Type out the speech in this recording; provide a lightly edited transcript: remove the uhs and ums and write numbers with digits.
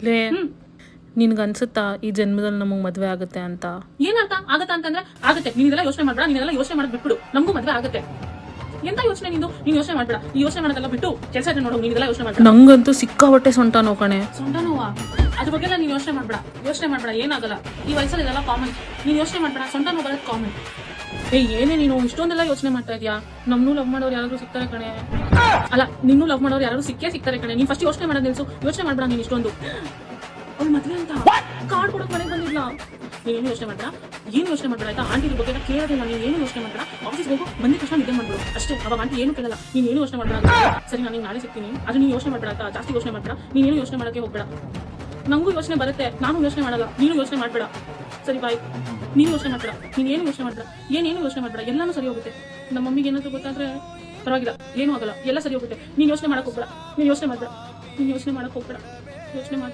ಲೇ ನಿನ್ಗನ್ಸುತ್ತಾ ಈ ಜನ್ಮದಲ್ಲಿ ನಮಗೆ ಮದ್ವೆ ಆಗುತ್ತೆ ಅಂತ? ಏನರ್ಥ ಆಗತ್ತಾ ಅಂತಂದ್ರೆ ಆಗುತ್ತೆ. ನೀನೆಲ್ಲ ಯೋಚನೆ ಮಾಡ್ಬೇಡ, ನೀನೆಲ್ಲ ಯೋಚನೆ ಮಾಡೋದು ಬಿಟ್ಬಿಡು, ನಮಗೂ ಮದ್ವೆ ಆಗುತ್ತೆ. ಎಂತ ಯೋಚನೆ ನೀನು ಯೋಚನೆ ಮಾಡ್ಬೇಡ. ಈ ಯೋಚನೆ ಮಾಡೋದೆಲ್ಲ ಬಿಟ್ಟು ಕೆಲಸ ನೋಡು. ನೀನೆಲ್ಲ ಯೋಚನೆ ಮಾಡ್ಬೇಡ. ನಂಗಂತೂ ಸಿಕ್ಕಾಪಟ್ಟೆ ಸೊಂಟ ನೋವು ಕಣೆ. ಸೊಂಟ ನೋವಾ? ಅದ್ರ ಬಗ್ಗೆ ಎಲ್ಲ ನೀನು ಯೋಚನೆ ಮಾಡ್ಬೇಡ, ಏನಾಗಲ್ಲ. ಈ ವಯಸ್ಸಲ್ಲಿ ಇದೆಲ್ಲ ಕಾಮನ್. ನೀನು ಯೋಚನೆ ಮಾಡ್ಬೇಡ, ಸೊಂಟ ನೋವು ಬರೋದು ಕಾಮನ್. ಏನೇ ನೀನು ಇಷ್ಟೊಂದೆಲ್ಲ ಯೋಚನೆ ಮಾಡ್ತಾ ಇದೀಯಾ? ನಮ್ನು ಲವ್ ಮಾಡೋರು ಯಾರಾದ್ರೂ ಸಿಗ್ತಾರೆ ಕಣೆ. ಅಲ್ಲ, ನಿನ್ನೂ ಲವ್ ಮಾಡೋರು ಯಾರು ಸಿಗ್ತಾರೆ ಕಣೆ. ನೀನ್ ಫಸ್ಟ್ ಯೋಚನೆ ಮಾಡೋದು ನಿಲ್ಸು. ಯೋಚನೆ ಮಾಡ್ಬೇಡ ನೀನು ಇಷ್ಟೊಂದು. ಅವ್ಳು ಮದ್ವೆ ಅಂತ ಕಾರ್ಡ್ ಕೊಡೋಕೆ ಮನೆಗೆ ಬಂದಿಲ್ಲ. ನೀನೇನು ಯೋಚನೆ ಮಾಡ್ಬೇಡ, ಏನು ಯೋಚನೆ ಮಾಡ್ಬೇಡ ಆಯ್ತಾ? ಆಂಟಿ ಬಗ್ಗೆ ಕೇಳೋದಿಲ್ಲ. ನೀನು ಏನು ಯೋಚನೆ ಮಾಡ್ಬೇಡ. ಆಫೀಸ್ಗೆ ಹೋಗು, ಬಂದಿದ ತಕ್ಷಣ ನಿದ್ದೆ ಮಾಡ್ಬಿಡು ಅಷ್ಟೇ. ಅವಾಗ ಆಂಟಿ ಏನು ಕೇಳಲ್ಲ. ನೀನು ಏನು ಯೋಚನೆ ಮಾಡ್ಬೇಡ. ಸರಿ, ನಾನು ನಾಳೆ ಸಿಗ್ತೀನಿ. ಅದು ನೀನು ಯೋಚನೆ ಮಾಡ್ಬೇಡ ಆಯ್ತಾ? ಜಾಸ್ತಿ ಯೋಚನೆ ಮಾಡ್ಬೇಡ. ನೀನೇನು ಯೋಚನೆ ಮಾಡೋಕ್ಕೆ ಹೋಗ್ಬೇಡ. ನಂಗೂ ಯೋಚನೆ ಬರುತ್ತೆ, ನಾನು ಯೋಚನೆ ಮಾಡಲ್ಲ. ನೀನು ಯೋಚನೆ ಮಾಡ್ಬೇಡ. ಸರಿ ಬಾಯ್. ನೀನು ಯೋಚನೆ ಮಾಡ್ಬೇಡ, ನೀನೇನು ಯೋಚನೆ ಮಾಡ್ಬೇಡ, ಏನೇನು ಯೋಚನೆ ಮಾಡ್ಬೇಡ. ಎಲ್ಲಾನು ಸರಿ ಹೋಗುತ್ತೆ. ನಮ್ಮ ಮಮ್ಮಿಗೆ ಏನಾದರೂ ಗೊತ್ತಾದ್ರೆ ಪರವಾಗಿಲ್ಲ, ಏನೂ ಆಗಲ್ಲ, ಎಲ್ಲ ಸರಿ ಹೋಗುತ್ತೆ. ನೀನು ಯೋಚನೆ ಮಾಡಕ್ಕೆ ಹೋಗ್ಬೇಡ. ನೀನು ಯೋಚನೆ ಮಾಡ್ಬೇಡ. ಯೋಚನೆ ಮಾಡಕ್ಕೆ ಹೋಗ್ಬೇಡ. ಯೋಚನೆ ಮಾಡಿ